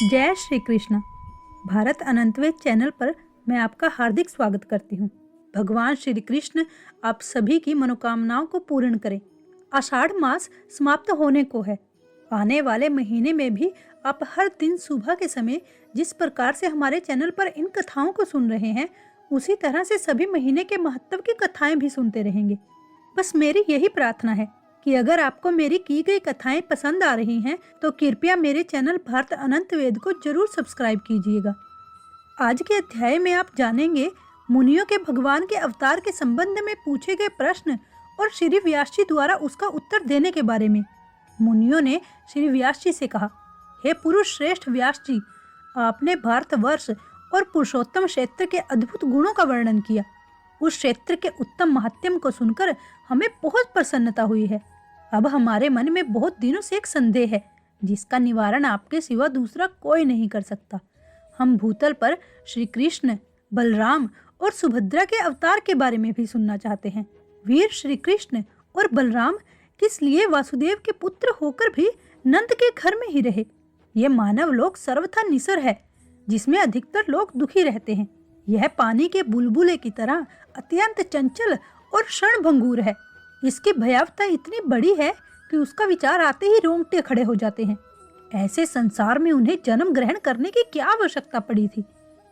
जय श्री कृष्ण। भारत अनंतवेद चैनल पर मैं आपका हार्दिक स्वागत करती हूँ। भगवान श्री कृष्ण आप सभी की मनोकामनाओं को पूर्ण करें। आषाढ़ मास समाप्त होने को है। आने वाले महीने में भी आप हर दिन सुबह के समय जिस प्रकार से हमारे चैनल पर इन कथाओं को सुन रहे हैं, उसी तरह से सभी महीने के महत्व की कथाएं भी सुनते रहेंगे। बस मेरी यही प्रार्थना है कि अगर आपको मेरी की गई कथाएं पसंद आ रही हैं तो कृपया मेरे चैनल भारत अनंत वेद को जरूर सब्सक्राइब कीजिएगा। आज के अध्याय में आप जानेंगे मुनियों के भगवान के अवतार के संबंध में पूछे गए प्रश्न और श्री व्यास जी द्वारा उसका उत्तर देने के बारे में। मुनियों ने श्री व्यास जी से कहा, हे पुरुष श्रेष्ठ व्यास जी, आपने भारतवर्ष और पुरुषोत्तम क्षेत्र के अद्भुत गुणों का वर्णन किया। उस क्षेत्र के उत्तम महात्म्य को सुनकर हमें बहुत प्रसन्नता हुई है। अब हमारे मन में बहुत दिनों से एक संदेह है, जिसका निवारण आपके सिवा दूसरा कोई नहीं कर सकता। हम भूतल पर श्री कृष्ण, बलराम और सुभद्रा के अवतार के बारे में भी सुनना चाहते हैं। वीर श्री कृष्ण और बलराम किस लिए वासुदेव के पुत्र होकर भी नंद के घर में ही रहे? ये मानव लोक सर्वथा निसर है, जिसमें अधिकतर लोग दुखी रहते हैं। यह पानी के बुलबुले की तरह अत्यंत चंचल और क्षणभंगुर है। इसकी भयावता इतनी बड़ी है कि उसका विचार आते ही रोंगटे खड़े हो जाते हैं। ऐसे संसार में उन्हें जन्म ग्रहण करने की क्या आवश्यकता पड़ी थी?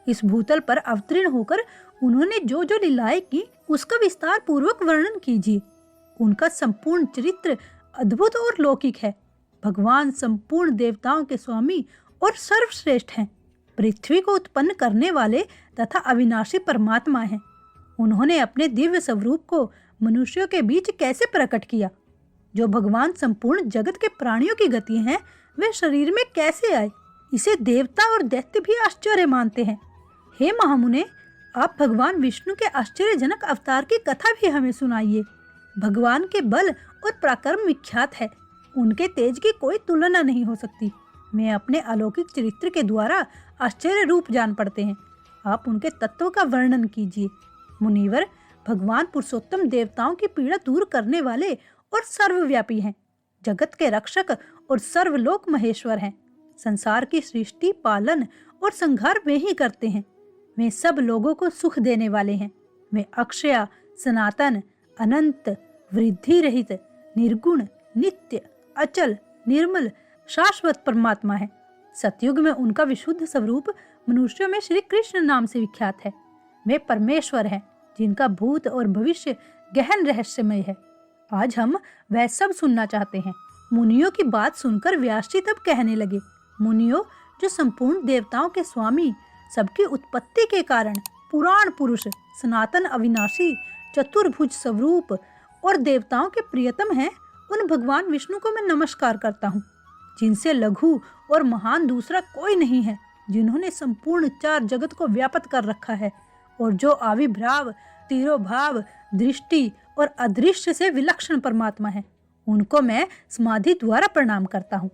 इस भूतल पर अवतीर्ण होकर उन्होंने जो जो लीलाएं की, उसका विस्तार पूर्वक वर्णन कीजिए। उनका संपूर्ण चरित्र अद्भुत और लौकिक है। भगवान संपूर्ण देवताओं के स्वामी और सर्वश्रेष्ठ हैं। पृथ्वी को उत्पन्न करने वाले तथा अविनाशी परमात्मा हैं। उन्होंने अपने दिव्य स्वरूप को मनुष्यों के बीच कैसे प्रकट किया? जो भगवान संपूर्ण जगत के प्राणियों की गति हैं, वे शरीर में कैसे आए? इसे देवता और दैत्य भी आश्चर्य मानते हैं। हे महामुने, आप भगवान विष्णु के आश्चर्यजनक अवतार की कथा भी हमें सुनाइए। भगवान के बल और पराक्रम विख्यात है। उनके तेज की कोई तुलना नहीं हो सकती। मैं अपने अलौकिक चरित्र के द्वारा आश्चर्य रूप जान पड़ते हैं। आप उनके तत्वों का वर्णन कीजिए। मुनिवर, भगवान पुरुषोत्तम देवताओं की पीड़ा दूर करने वाले और सर्वव्यापी हैं। जगत के रक्षक और सर्वलोक महेश्वर हैं। संसार की सृष्टि, पालन और संहार वे ही करते हैं। वे सब लोगों को सुख देने वाले हैं। वे अक्षय, सनातन, अनंत, वृद्धि रहित, निर्गुण, नित्य, अचल, निर्मल, शाश्वत परमात्मा है। सतयुग में उनका विशुद्ध स्वरूप मनुष्यों में श्री कृष्ण नाम से विख्यात है। वे परमेश्वर हैं, जिनका भूत और भविष्य गहन रहस्यमय है। आज हम वह सब सुनना चाहते हैं। मुनियों की बात सुनकर व्यास जी तब कहने लगे, मुनियों, जो संपूर्ण देवताओं के स्वामी, सबकी उत्पत्ति के कारण, पुराण पुरुष, सनातन, अविनाशी, चतुर्भुज स्वरूप और देवताओं के प्रियतम हैं, उन भगवान विष्णु को मैं नमस्कार करता हूँ, जिनसे लघु और महान दूसरा कोई नहीं है। जिन्होंने संपूर्ण चार जगत को व्याप्त कर रखा है और जो आविर्भाव, तिरोभाव, दृष्टि और अदृश्य से विलक्षण परमात्मा है, उनको मैं समाधि द्वारा प्रणाम करता हूँ।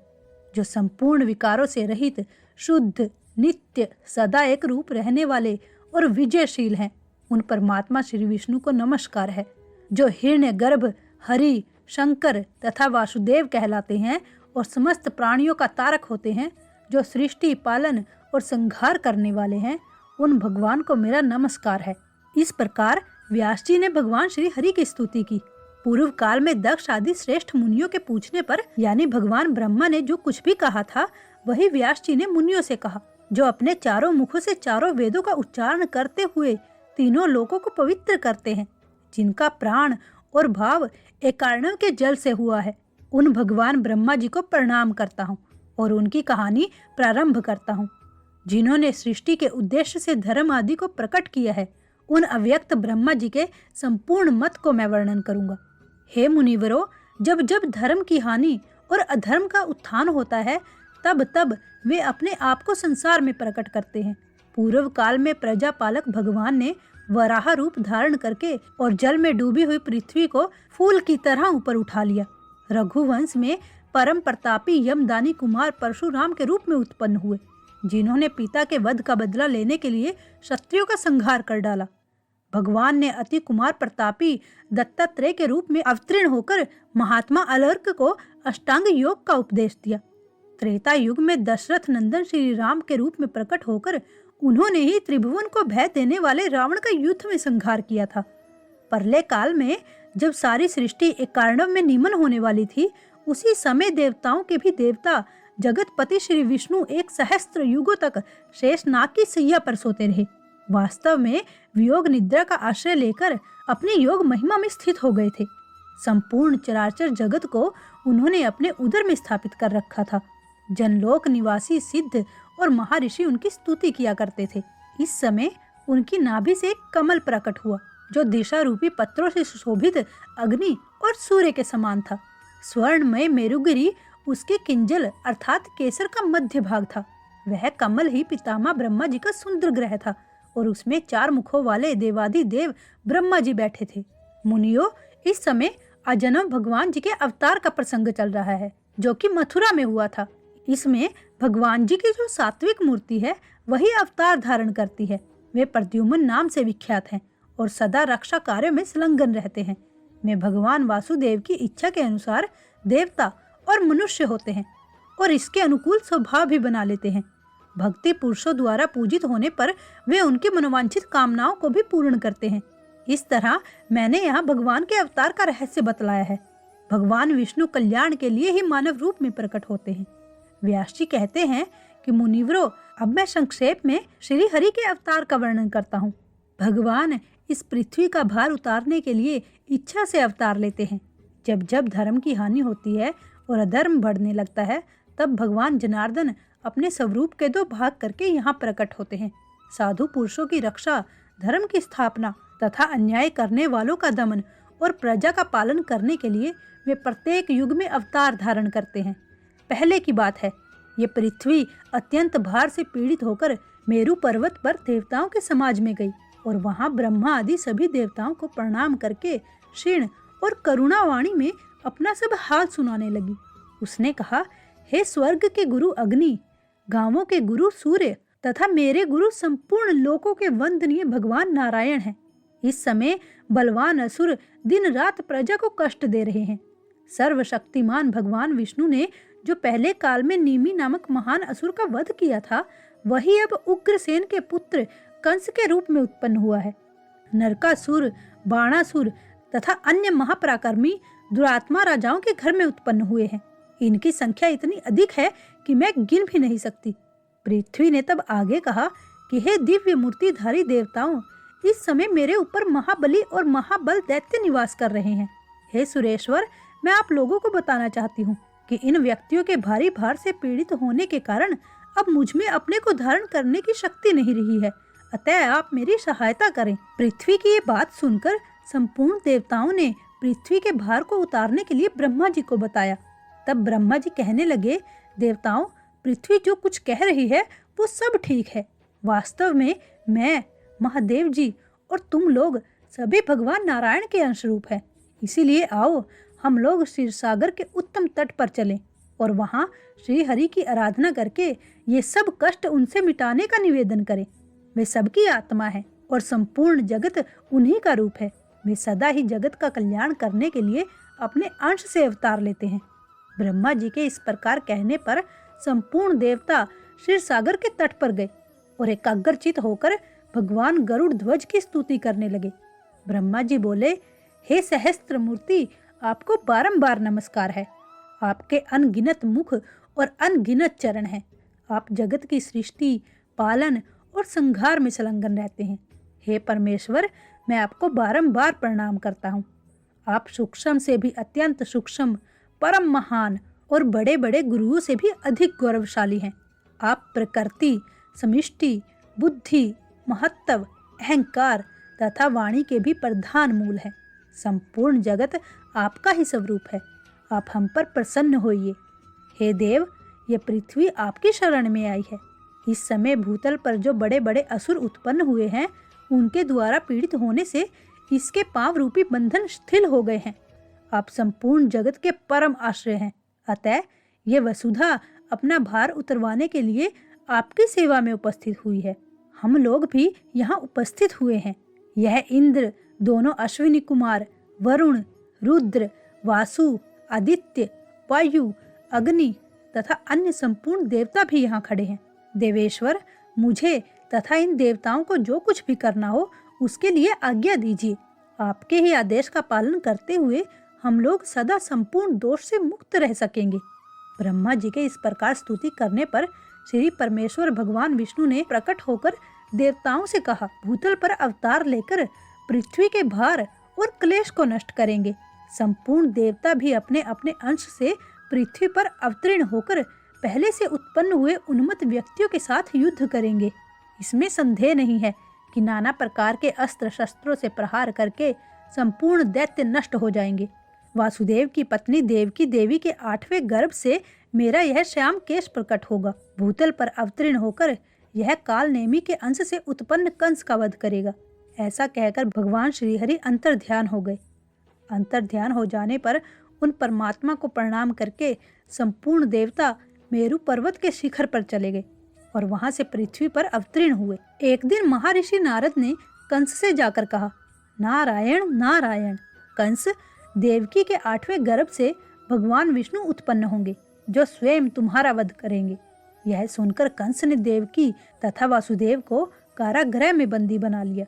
जो संपूर्ण विकारों से रहित, शुद्ध, नित्य, सदा एक रूप रहने वाले और विजयशील हैं, उन परमात्मा श्री विष्णु को नमस्कार है। जो हिरण्य गर्भ, हरि, शंकर तथा वासुदेव कहलाते हैं और समस्त प्राणियों का तारक होते हैं, जो सृष्टि, पालन और संहार करने वाले हैं, उन भगवान को मेरा नमस्कार है। इस प्रकार व्यास जी ने भगवान श्री हरि की स्तुति की। पूर्व काल में दक्ष आदि श्रेष्ठ मुनियों के पूछने पर, यानी भगवान ब्रह्मा ने जो कुछ भी कहा था, वही व्यास जी ने मुनियों से कहा, जो अपने चारों मुखों से चारों वेदों का उच्चारण करते हुए तीनों लोकों को पवित्र करते हैं, जिनका प्राण और भाव एकार्णव के जल से हुआ है। उन भगवान ब्रह्मा जी को प्रणाम करता हूँ और उनकी कहानी प्रारंभ करता हूँ, जिन्होंने सृष्टि के उद्देश्य से धर्म आदि को प्रकट किया है। उन अव्यक्त ब्रह्मा जी के संपूर्ण मत को मैं वर्णन करूंगा। हे मुनिवरों, जब जब धर्म की हानि और अधर्म का उत्थान होता है, तब तब वे अपने आप को संसार में प्रकट करते हैं। पूर्व काल में प्रजापालक भगवान ने वराह रूप धारण करके और जल में डूबी हुई पृथ्वी को फूल की तरह ऊपर उठा लिया। रघुवंश में परम प्रतापी यमदानी कुमार परशुराम के रूप में उत्पन्न हुए, जिन्होंने पिता के वध का बदला लेने के लिए क्षत्रियों का संहार कर डाला। भगवान ने अति कुमार प्रतापी दत्तात्रेय के रूप में अवतीर्ण होकर महात्मा अलर्क को अष्टांग योग का उपदेश दिया। त्रेता युग में दशरथ नंदन श्री राम के रूप में प्रकट होकर उन्होंने ही त्रिभुवन को भय देने वाले रावण का युद्ध में संहार किया था। प्रलय काल में जब सारी सृष्टि एक कार्णव में निमन होने वाली थी, उसी समय देवताओं के भी देवता जगतपति श्री विष्णु एक सहस्त्र युगों तक शेषनाग की सैया पर सोते रहे। वास्तव में वियोग निद्रा का आश्रय लेकर अपनी योग महिमा में स्थित हो गए थे। संपूर्ण चराचर जगत को उन्होंने अपने उदर में स्थापित कर रखा था। जनलोक निवासी सिद्ध और महर्षि उनकी स्तुति किया करते थे। इस समय उनकी नाभि से एक कमल प्रकट हुआ, जो दिशा रूपी पत्रों से सुशोभित अग्नि और सूर्य के समान था। स्वर्णमय मेरुगिरी उसके किंजल अर्थात केसर का मध्य भाग था। वह कमल ही पितामह ब्रह्मा जी का सुंदर ग्रह था और उसमें 4 मुखों वाले देवाधिदेव ब्रह्मा जी बैठे थे। मुनियों, इस समय अजन्म भगवान जी के अवतार का प्रसंग चल रहा है, जो कि मथुरा में हुआ था। इसमें भगवान जी की जो सात्विक मूर्ति है वही अवतार धारण करती है। वे प्रद्युम्न नाम से विख्यात हैं और सदा रक्षा कार्यों में संलग्न रहते हैं। वे भगवान वासुदेव की इच्छा के अनुसार देवता और मनुष्य होते हैं और इसके अनुकूल स्वभाव भी बना लेते हैं। भक्ति पुरुषों द्वारा पूजित होने पर वे उनकी मनोवांछित कामनाओं को भी पूर्ण करते हैं। इस तरह मैंने यहाँ भगवान के अवतार का रहस्य बतलाया है। भगवान विष्णु कल्याण के लिए ही मानव रूप में प्रकट होते हैं। व्यास जी कहते हैं कि मुनिवरों, अब मैं संक्षेप में श्री हरि के अवतार का वर्णन करता हूँ। भगवान इस पृथ्वी का भार उतारने के लिए इच्छा से अवतार लेते हैं। जब जब धर्म की हानि होती है और अधर्म बढ़ने लगता है, तब भगवान जनार्दन अपने स्वरूप के 2 भाग करके यहाँ प्रकट होते हैं। साधु पुरुषों की रक्षा, धर्म की स्थापना तथा अन्याय करने वालों का दमन और प्रजा का पालन करने के लिए वे प्रत्येक युग में अवतार धारण करते हैं। पहले की बात है, ये पृथ्वी अत्यंत भार से पीड़ित होकर मेरु पर्वत पर देवताओं के समाज में गई और वहां ब्रह्मा आदि सभी देवताओं को प्रणाम करके क्षीण और करुणावाणी में अपना सब हाल सुनाने लगी। उसने कहा, हे स्वर्ग के गुरु अग्नि, गांवों के गुरु सूर्य तथा मेरे गुरु संपूर्ण लोकों के वंदनीय भगवान नारायण हैं। इस समय बलवान असुर दिन रात प्रजा को कष्ट दे रहे हैं। सर्वशक्तिमान भगवान विष्णु ने जो पहले काल में नीमि नामक महान असुर का वध किया था, वही अब उग्रसेन के पुत्र कंस के रूप में उत्पन्न हुआ है। नरकासुर, बाणासुर तथा अन्य महापराक्रमी दुरात्मा राजाओं के घर में उत्पन्न हुए हैं। इनकी संख्या इतनी अधिक है कि मैं गिन भी नहीं सकती। पृथ्वी ने तब आगे कहा कि हे दिव्य मूर्तिधारी देवताओं, इस समय मेरे ऊपर महाबली और महाबल दैत्य निवास कर रहे हैं। हे सुरेश्वर, मैं आप लोगों को बताना चाहती हूँ कि इन व्यक्तियों के भारी भार से पीड़ित होने के कारण अब मुझ में अपने को धारण करने की शक्ति नहीं रही है, अतः आप मेरी सहायता करें। पृथ्वी की ये बात सुनकर संपूर्ण देवताओं ने पृथ्वी के भार को उतारने के लिए ब्रह्मा जी को बताया। तब ब्रह्मा जी कहने लगे, देवताओं, पृथ्वी जो कुछ कह रही है वो सब ठीक है। वास्तव में मैं, महादेव जी और तुम लोग सभी भगवान नारायण के अंश रूप हैं। इसीलिए आओ हम लोग क्षीरसागर के उत्तम तट पर चलें और वहाँ श्री हरि की आराधना करके ये सब कष्ट उनसे मिटाने का निवेदन करें। वे सबकी आत्मा है और संपूर्ण जगत उन्हीं का रूप है। वे सदा ही जगत का कल्याण करने के लिए अपने अंश से अवतार लेते हैं। ब्रह्मा जी के इस प्रकार कहने पर संपूर्ण देवता क्षीरसागर के तट पर गए और एकाग्रचित होकर भगवान गरुड़ ध्वज की स्तुति करने लगे। ब्रह्मा जी बोले, हे सहस्त्र मूर्ति, आपको बारंबार नमस्कार है। आपके अनगिनत मुख और अनगिनत चरण हैं। आप जगत की सृष्टि, पालन और संहार में संलग्न रहते हैं। हे परमेश्वर, मैं आपको बारंबार प्रणाम करता हूँ। आप सूक्ष्म से भी अत्यंत सूक्ष्म, परम महान और बड़े बड़े गुरुओं से भी अधिक गौरवशाली हैं। आप प्रकृति, समिष्टि, बुद्धि, महत्व, अहंकार तथा वाणी के भी प्रधान मूल हैं। संपूर्ण जगत आपका ही स्वरूप है। आप हम पर प्रसन्न होइए। हे देव, ये पृथ्वी आपकी शरण में आई है। इस समय भूतल पर जो बड़े बड़े असुर उत्पन्न हुए हैं, उनके द्वारा पीड़ित होने से इसके पांव रूपी बंधन शिथिल हो गए हैं। आप संपूर्ण जगत के परम आश्रय हैं, अतः ये वसुधा अपना भार उतरवाने के लिए आपकी सेवा में उपस्थित हुई है। हम लोग भी यहाँ उपस्थित हुए हैं। यह इंद्र, दोनों अश्विनी कुमार, वरुण, रुद्र, वासु, आदित्य, वायु, अग्नि तथा अन्य संपूर्ण देवता भी यहाँ खड़े हैं। देवेश्वर, मुझे तथा इन देवताओं को जो कुछ भी करना हो उसके लिए आज्ञा दीजिए। आपके ही आदेश का पालन करते हुए हम लोग सदा संपूर्ण दोष से मुक्त रह सकेंगे। ब्रह्मा जी के इस प्रकार स्तुति करने पर श्री परमेश्वर भगवान विष्णु ने प्रकट होकर देवताओं से कहा, भूतल पर अवतार लेकर पृथ्वी के भार और क्लेश को नष्ट करेंगे। संपूर्ण देवता भी अपने अपने अंश से पृथ्वी पर अवतीर्ण होकर पहले से उत्पन्न हुए उन्मत्त व्यक्तियों के साथ युद्ध करेंगे। इसमें संदेह नहीं है कि नाना प्रकार के अस्त्र शस्त्रों से प्रहार करके संपूर्ण दैत्य नष्ट हो जाएंगे। वासुदेव की पत्नी देवकी देवी के 8वें गर्भ से मेरा यह श्याम केश प्रकट होगा। भूतल पर अवतीर्ण होकर यह काल नेमी के अंश से उत्पन्न कंस का वध करेगा। ऐसा कहकर भगवान श्री हरि अंतर ध्यान हो गए। अंतर ध्यान हो जाने पर उन परमात्मा को प्रणाम करके संपूर्ण देवता मेरु पर्वत के शिखर पर चले गए और वहां से पृथ्वी पर अवतीर्ण हुए। एक दिन महर्षि नारद ने कंस से जाकर कहा, नारायण नारायण। कंस, देवकी के 8वें गर्भ से भगवान विष्णु उत्पन्न होंगे जो स्वयं तुम्हारा वध करेंगे। यह सुनकर कंस ने देवकी तथा वासुदेव को कारागृह में बंदी बना लिया।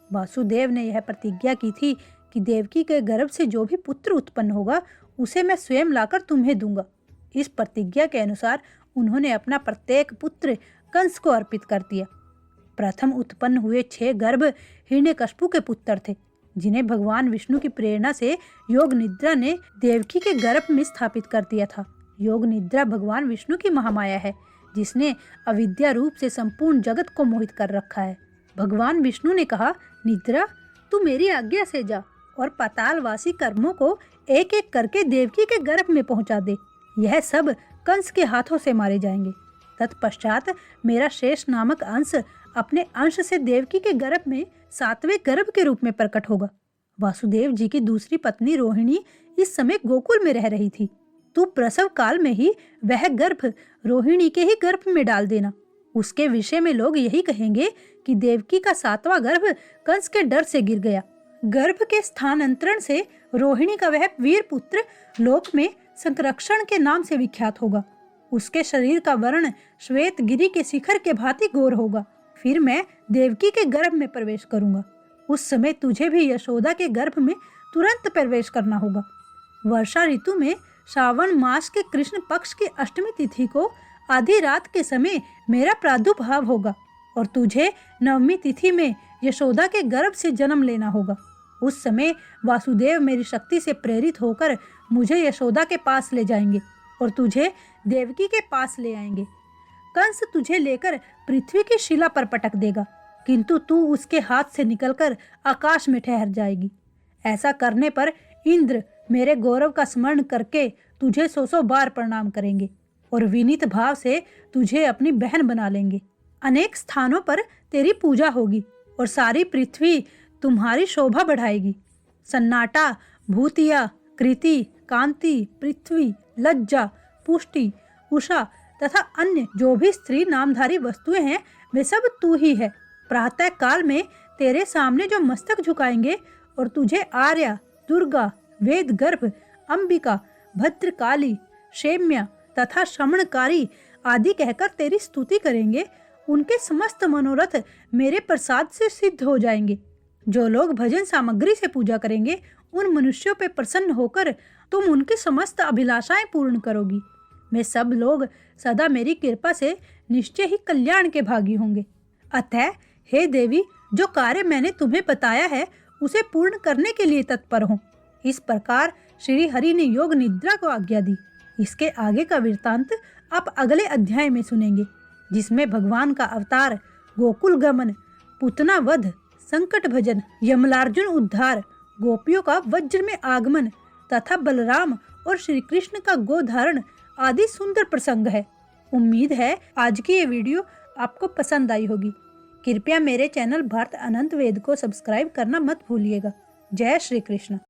वासुदेव ने यह प्रतिज्ञा की थी कि देवकी के गर्भ से जो भी पुत्र उत्पन्न होगा उसे मैं स्वयं लाकर तुम्हें दूंगा। इस प्रतिज्ञा के अनुसार उन्होंने अपना प्रत्येक पुत्र कंस को अर्पित कर दिया। प्रथम उत्पन्न हुए 6 गर्भ हिरण्यकशिपु के पुत्र थे, जिन्हें भगवान विष्णु की प्रेरणा से योग निद्रा ने देवकी के गर्भ में स्थापित कर दिया था। योग निद्रा भगवान विष्णु की महामाया है, जिसने अविद्या रूप से संपूर्ण जगत को मोहित कर रखा है। भगवान विष्णु ने कहा, निद्रा, तू मेरी आज्ञा से जा और पातालवासी कर्मों को एक एक करके देवकी के गर्भ में पहुंचा दे। यह सब कंस के हाथों से मारे जाएंगे। तत्पश्चात मेरा शेष नामक अंश अपने अंश से देवकी के गर्भ में 7वें गर्भ के रूप में प्रकट होगा। वासुदेव जी की दूसरी पत्नी रोहिणी इस समय गोकुल में रह रही थी। तू प्रसव काल में ही वह गर्भ रोहिणी के ही गर्भ में डाल देना। उसके विषय में लोग यही कहेंगे कि देवकी का 7वां गर्भ कंस के डर से गिर गया। गर्भ के स्थानांतरण से रोहिणी का वह वीर पुत्र लोक में संरक्षण के नाम से विख्यात होगा। उसके शरीर का वर्ण श्वेत गिरी के शिखर के भांति गोर होगा। फिर मैं देवकी के गर्भ में प्रवेश करूंगा। उस समय तुझे भी यशोदा के गर्भ में तुरंत प्रवेश करना होगा। वर्षा ऋतु में श्रावण मास के कृष्ण पक्ष की अष्टमी तिथि को आधी रात के समय मेरा प्रादुर्भाव होगा और तुझे नवमी तिथि में यशोदा के गर्भ से जन्म लेना होगा। उस समय वासुदेव मेरी शक्ति से प्रेरित होकर मुझे यशोदा के पास ले जाएंगे और तुझे देवकी के पास ले आएंगे। कंस तुझे लेकर पृथ्वी की शिला पर पटक देगा, किंतु तू उसके हाथ से निकलकर आकाश में ठहर जाएगी। ऐसा करने पर इंद्र मेरे गौरव का स्मरण करके तुझे 100 बार प्रणाम करेंगे और विनीत भाव से तुझे अपनी बहन बना लेंगे। अनेक स्थानों पर तेरी पूजा होगी और सारी पृथ्वी तुम्हारी शोभा बढ़ाएगी। सन्नाटा, भूतिया, कृति, कांति, पृथ्वी, लज्जा, पुष्टि, उषा तथा अन्य जो भी स्त्री नामधारी वस्तुएं हैं वे सब तू ही है। प्रातः काल में तेरे सामने जो मस्तक झुकाएंगे और तुझे आर्या, दुर्गा, वेद गर्भ, अंबिका, भद्रकाली, क्षेम्या तथा श्रमणकारी आदि कहकर तेरी स्तुति करेंगे, उनके समस्त मनोरथ मेरे प्रसाद से सिद्ध हो जाएंगे। जो लोग भजन सामग्री से पूजा करेंगे उन मनुष्यों पर प्रसन्न होकर तुम उनकी समस्त अभिलाषाएं पूर्ण करोगी। वे सब लोग सदा मेरी कृपा से निश्चय ही कल्याण के भागी होंगे। अतः हे देवी, जो कार्य मैंने तुम्हें बताया है उसे पूर्ण करने के लिए तत्पर हो। इस प्रकार श्री हरि ने योग निद्रा को आज्ञा दी। इसके आगे का वृत्तांत आप अगले अध्याय में सुनेंगे, जिसमें भगवान का अवतार, गोकुल गमन, पूतना वध, संकट भजन, यमलार्जुन उद्धार, गोपियों का वज्र में आगमन तथा बलराम और श्री कृष्ण का गोधारण आदि सुंदर प्रसंग है। उम्मीद है आज की ये वीडियो आपको पसंद आई होगी। कृपया मेरे चैनल भारत अनंत वेद को सब्सक्राइब करना मत भूलिएगा। जय श्री कृष्ण।